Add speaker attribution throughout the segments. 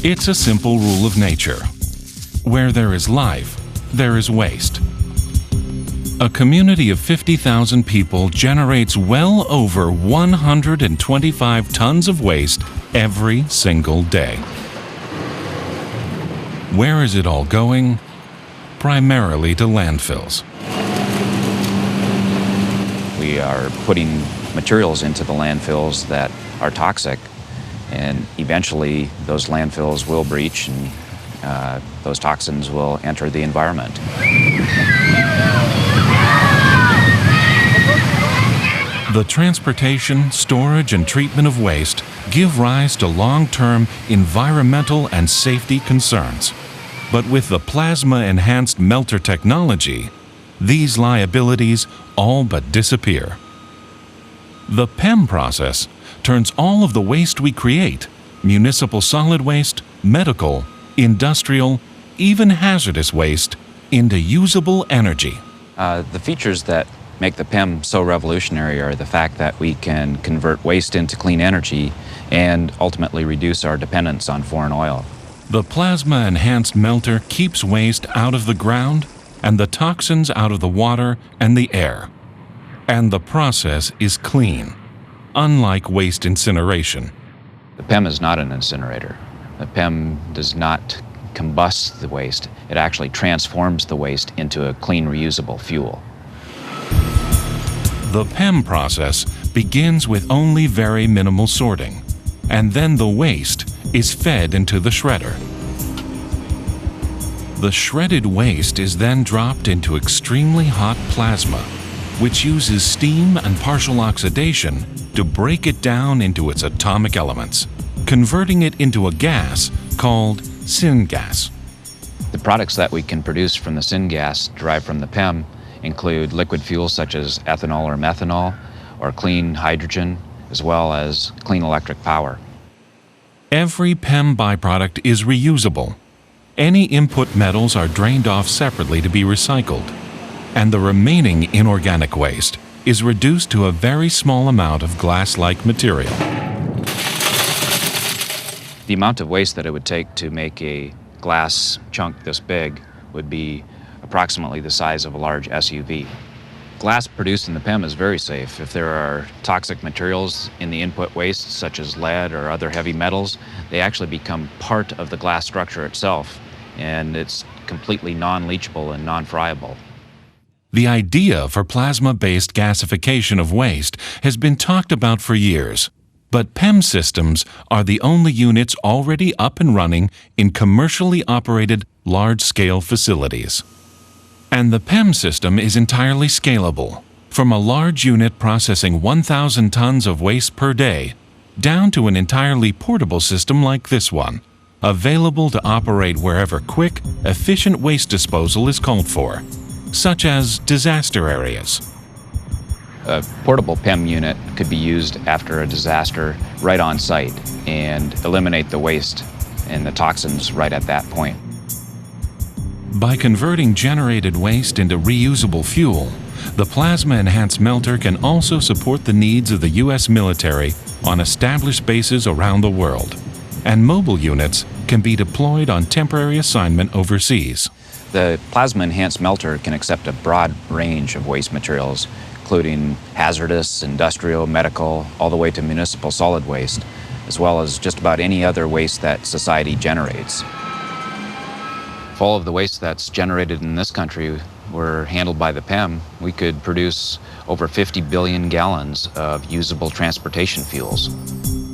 Speaker 1: It's a simple rule of nature. Where there is life, there is waste. A community of 50,000 people generates well over 125 tons of waste every single day. Where is it all going? Primarily to landfills.
Speaker 2: We are putting materials into the landfills that are toxic, and eventually those landfills will breach and those toxins will enter the environment.
Speaker 1: The transportation, storage, and treatment of waste give rise to long-term environmental and safety concerns. But with the plasma-enhanced melter technology, these liabilities all but disappear. The PEM process turns all of the waste we create, municipal solid waste, medical, industrial, even hazardous waste, into usable energy.
Speaker 2: The features that make the PEM so revolutionary are the fact that we can convert waste into clean energy and ultimately reduce our dependence on foreign oil.
Speaker 1: The plasma-enhanced melter keeps waste out of the ground and the toxins out of the water and the air. And the process is clean, unlike waste incineration.
Speaker 2: The PEM is not an incinerator. The PEM does not combust the waste. It actually transforms the waste into a clean, reusable fuel.
Speaker 1: The PEM process begins with only very minimal sorting, and then the waste is fed into the shredder. The shredded waste is then dropped into extremely hot plasma, which uses steam and partial oxidation to break it down into its atomic elements, converting it into a gas called syngas.
Speaker 2: The products that we can produce from the syngas derived from the PEM include liquid fuels such as ethanol or methanol, or clean hydrogen, as well as clean electric power.
Speaker 1: Every PEM byproduct is reusable. Any input metals are drained off separately to be recycled, and the remaining inorganic waste is reduced to a very small amount of glass-like material.
Speaker 2: The amount of waste that it would take to make a glass chunk this big would be approximately the size of a large SUV. Glass produced in the PEM is very safe. If there are toxic materials in the input waste, such as lead or other heavy metals, they actually become part of the glass structure itself, and it's completely non-leachable and non-friable.
Speaker 1: The idea for plasma-based gasification of waste has been talked about for years, but PEM systems are the only units already up and running in commercially operated large-scale facilities. And the PEM system is entirely scalable, from a large unit processing 1,000 tons of waste per day, down to an entirely portable system like this one, available to operate wherever quick, efficient waste disposal is called for, such as disaster areas.
Speaker 2: A portable PEM unit could be used after a disaster right on site and eliminate the waste and the toxins right at that point.
Speaker 1: By converting generated waste into reusable fuel, the plasma-enhanced melter can also support the needs of the U.S. military on established bases around the world, and mobile units can be deployed on temporary assignment overseas.
Speaker 2: The plasma-enhanced melter can accept a broad range of waste materials, including hazardous, industrial, medical, all the way to municipal solid waste, as well as just about any other waste that society generates. If all of the waste that's generated in this country were handled by the PEM, we could produce over 50 billion gallons of usable transportation fuels.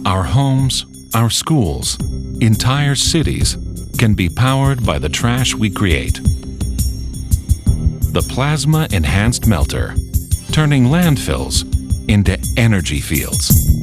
Speaker 1: Our homes, our schools, entire cities can be powered by the trash we create. The plasma-enhanced melter, turning landfills into energy fields.